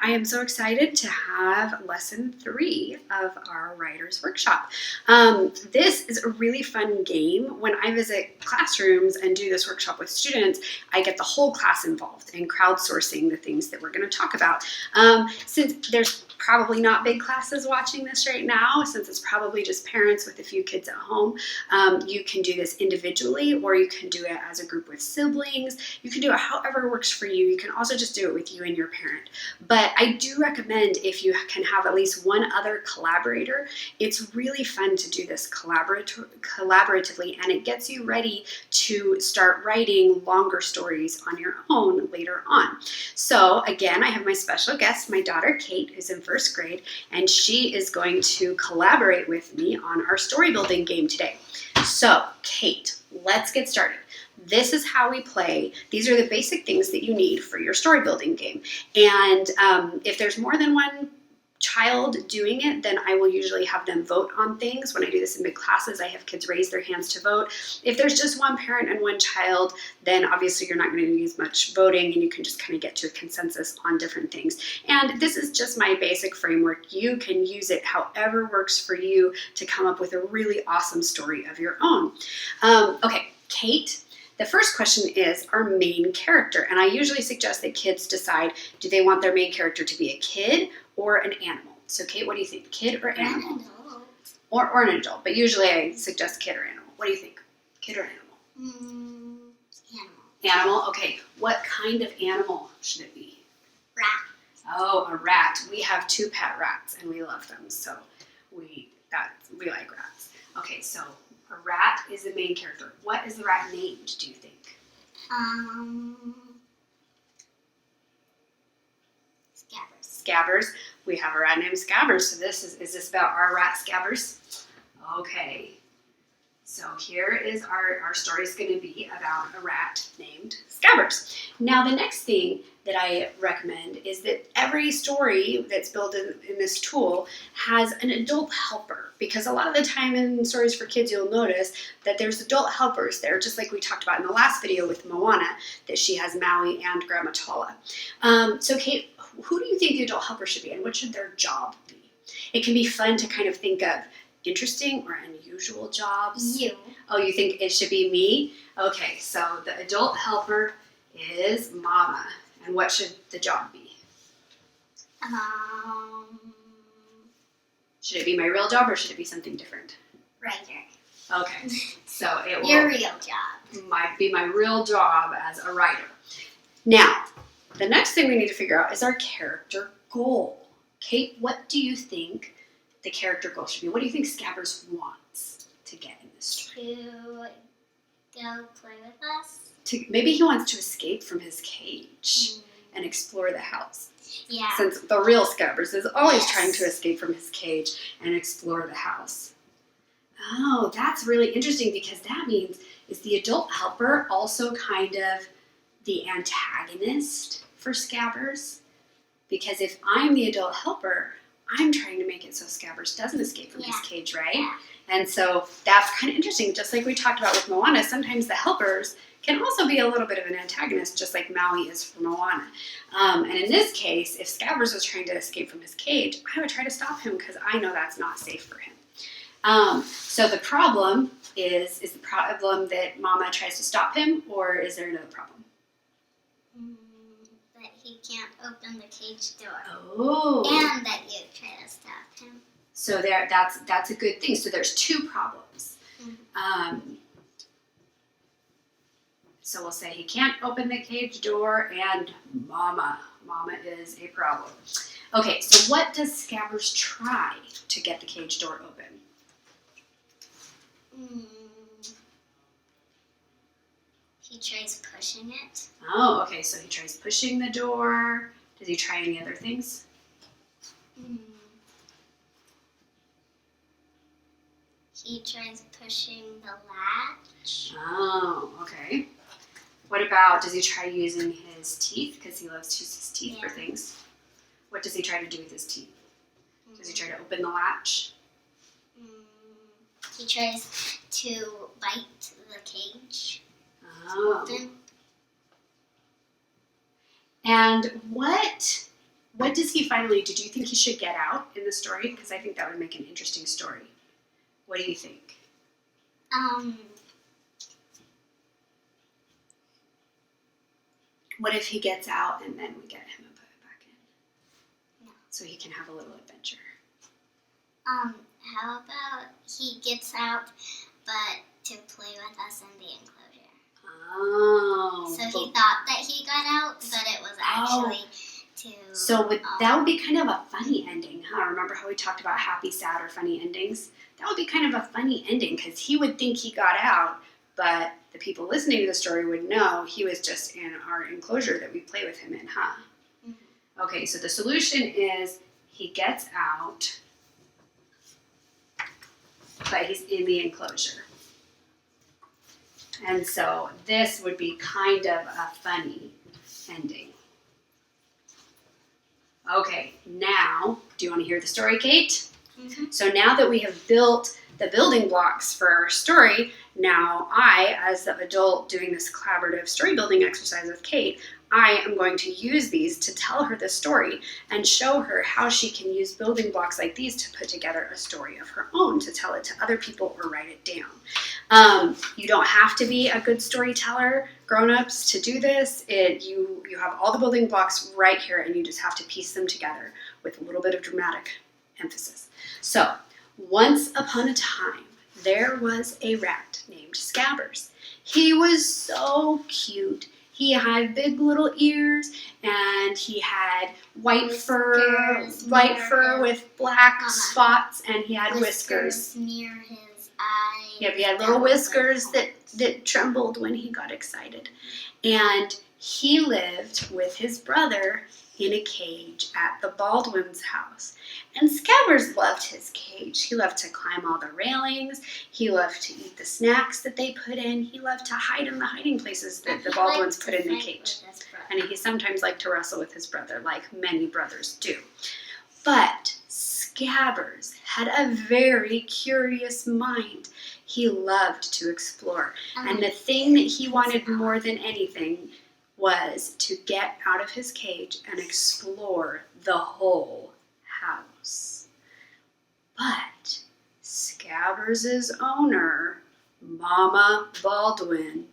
I am so excited to have lesson 3 of our writer's workshop. This is a really fun game. When I visit classrooms and do this workshop with students, I get the whole class involved in crowdsourcing the things that we're going to talk about. Since there's probably not big classes watching this right now, since it's probably just parents with a few kids at home, you can do this individually, or you can do it as a group with siblings. You can do it however works for you. You can also just do it with you and your parent. But I do recommend, if you can have at least one other collaborator, it's really fun to do this collaboratively, and it gets you ready to start writing longer stories on your own later on. So again, I have my special guest, my daughter Kate, who's in first grade, and she is going to collaborate with me on our story building game today. So Kate, let's get started. This is how we play. These are the basic things that you need for your story building game. And if there's more than one child doing it, then I will usually have them vote on things. When I do this in big classes, I have kids raise their hands to vote. If there's just one parent and one child, then obviously you're not going to use much voting, and you can just kind of get to a consensus on different things. And this is just my basic framework. You can use it however works for you to come up with a really awesome story of your own. Okay, Kate. The first question is our main character, and I usually suggest that kids decide, do they want their main character to be a kid or an animal? So Kate, what do you think, kid or animal? An adult. Or an adult, but usually I suggest kid or animal. What do you think, kid or animal? Animal. Animal, okay. What kind of animal should it be? Rat. Oh, a rat. We have 2 pet rats, and we love them, so we like rats. Okay, so a rat is the main character. What is the rat named, do you think? Scabbers. Scabbers. We have a rat named Scabbers. So is this about our rat Scabbers? Okay. So here is our story is going to be about a rat named Scabbers. Now the next thing that I recommend is that every story that's built in this tool has an adult helper, because a lot of the time in stories for kids you'll notice that there's adult helpers there, just like we talked about in the last video with Moana, that she has Maui and Grandma Tala. So Kate, who do you think the adult helper should be, and what should their job be? It can be fun to kind of think of interesting or unusual jobs. You. Oh, you think it should be me? Okay, so the adult helper is Mama. And what should the job be? Should it be my real job, or should it be something different? Writer. Okay, so it will Your real job. might be my real job as a writer. Now, the next thing we need to figure out is our character goal. Kate, what do you think the character goal should be? What do you think Scabbers wants to get in this story? To go play with us. Maybe he wants to escape from his cage and explore the house. Yeah. Since the real Scabbers is always trying to escape from his cage and explore the house. Oh, that's really interesting, because that means, is the adult helper also kind of the antagonist for Scabbers? Because if I'm the adult helper, I'm trying to make it so Scabbers doesn't escape from his cage, right? Yeah. And so that's kind of interesting. Just like we talked about with Moana, sometimes the helpers can also be a little bit of an antagonist, just like Maui is for Moana. And in this case, if Scabbers was trying to escape from his cage, I would try to stop him, because I know that's not safe for him. So the problem is the problem that Mama tries to stop him, or is there another problem? That he can't open the cage door. Oh. And that you try to stop him. So that's a good thing. So there's 2 problems. So we'll say he can't open the cage door, and Mama is a problem. Okay, so what does Scabbers try to get the cage door open? He tries pushing it. Oh, okay, so he tries pushing the door. Does he try any other things? He tries pushing the latch. Oh, okay. What about, does he try using his teeth? Because he loves to use his teeth for things. What does he try to do with his teeth? Does he try to open the latch? He tries to bite the cage. Oh. And what what does he finally do? Do you think he should get out in the story? Because I think that would make an interesting story. What do you think? What if he gets out and then we get him and put it back in? No. So he can have a little adventure. How about he gets out, but to play with us in the enclosure? Oh. So he thought that he got out, but it was actually to... So that would be kind of a funny ending, huh? Remember how we talked about happy, sad, or funny endings? That would be kind of a funny ending because he would think he got out, but the people listening to the story would know he was just in our enclosure that we play with him in, huh? Mm-hmm. Okay, so the solution is he gets out, but he's in the enclosure. And so this would be kind of a funny ending. Okay, now, do you want to hear the story, Kate? Mm-hmm. So now that we have built the building blocks for our story, now I, as the adult doing this collaborative story building exercise with Kate, I am going to use these to tell her the story and show her how she can use building blocks like these to put together a story of her own, to tell it to other people or write it down. You don't have to be a good storyteller, grown-ups, to do this. You have all the building blocks right here, and you just have to piece them together with a little bit of dramatic emphasis. So, once upon a time, there was a rat named Scabbers. He was so cute. He had big little ears, and he had white fur with black spots, and he had whiskers near his eyes. Yep, he had little whiskers that trembled when he got excited. And he lived with his brother in a cage at the Baldwin's house. And Scabbers loved his cage. He loved to climb all the railings. He loved to eat the snacks that they put in. He loved to hide in the hiding places that the Baldwins put in the cage. And he sometimes liked to wrestle with his brother, like many brothers do. But Scabbers had a very curious mind. He loved to explore. And the thing that he wanted more than anything was to get out of his cage and explore the whole house. But Scabbers' owner, Mama Baldwin,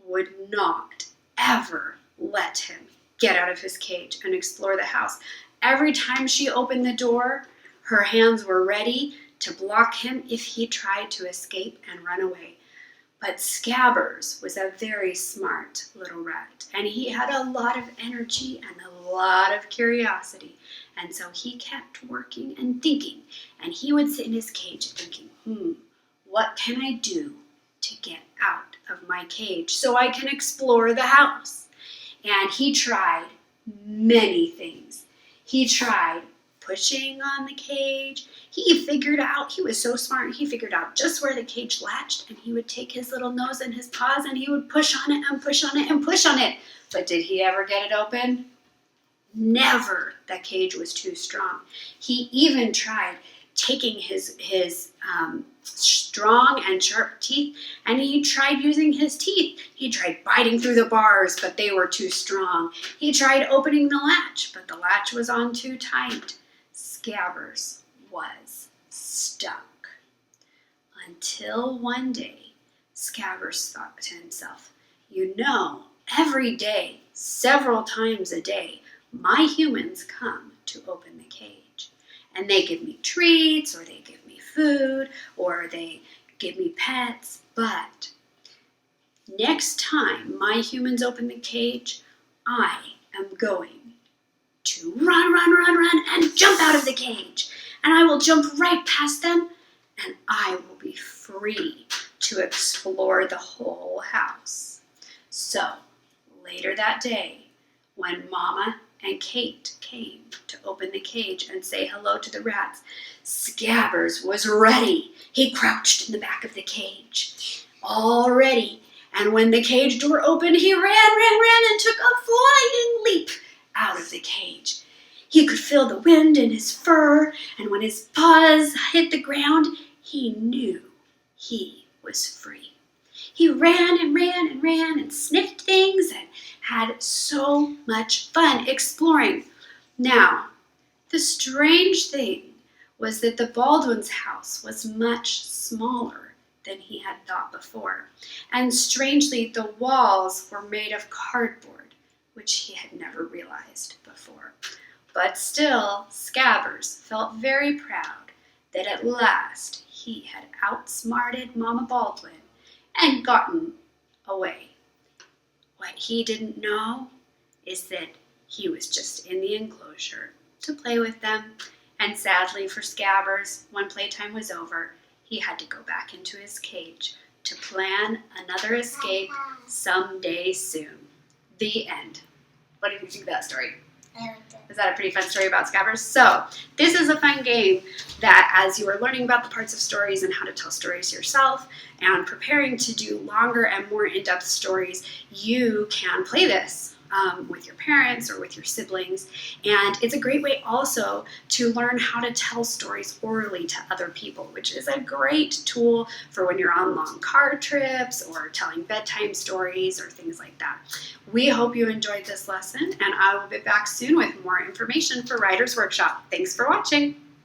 would not ever let him get out of his cage and explore the house. Every time she opened the door, her hands were ready to block him if he tried to escape and run away. But Scabbers was a very smart little rat, and he had a lot of energy and a lot of curiosity. And so he kept working and thinking, and he would sit in his cage thinking, what can I do to get out of my cage so I can explore the house? And he tried many things. He tried pushing on the cage. He figured out, he was so smart, he figured out just where the cage latched, and he would take his little nose and his paws and he would push on it and push on it and push on it. But did he ever get it open? Never. That cage was too strong. He even tried taking his strong and sharp teeth, and he tried using his teeth. He tried biting through the bars, but they were too strong. He tried opening the latch, but the latch was on too tight. Scabbers was stuck. Until one day, Scabbers thought to himself, every day, several times a day, my humans come to open the cage. And they give me treats, or they give me food, or they give me pets. But next time my humans open the cage, I am going to run, and jump out of the cage. And I will jump right past them, and I will be free to explore the whole house. So, later that day, when Mama and Kate came to open the cage and say hello to the rats, Scabbers was ready. He crouched in the back of the cage, all ready. And when the cage door opened, he ran, and took a flying leap out of the cage. He could feel the wind in his fur, and when his paws hit the ground, he knew he was free. He ran and sniffed things and had so much fun exploring. Now, the strange thing was that the Baldwin's house was much smaller than he had thought before, and strangely the walls were made of cardboard, which he had never realized before. But still, Scabbers felt very proud that at last he had outsmarted Mama Baldwin and gotten away. What he didn't know is that he was just in the enclosure to play with them, and sadly for Scabbers, when playtime was over, he had to go back into his cage to plan another escape someday soon. The end. What did you think of that story? I liked it. Is that a pretty fun story about Scabbers? So this is a fun game that as you are learning about the parts of stories and how to tell stories yourself and preparing to do longer and more in-depth stories, you can play this with your parents or with your siblings. And it's a great way also to learn how to tell stories orally to other people, which is a great tool for when you're on long car trips or telling bedtime stories or things like that. We hope you enjoyed this lesson, and I will be back soon with more information for Writer's Workshop. Thanks for watching.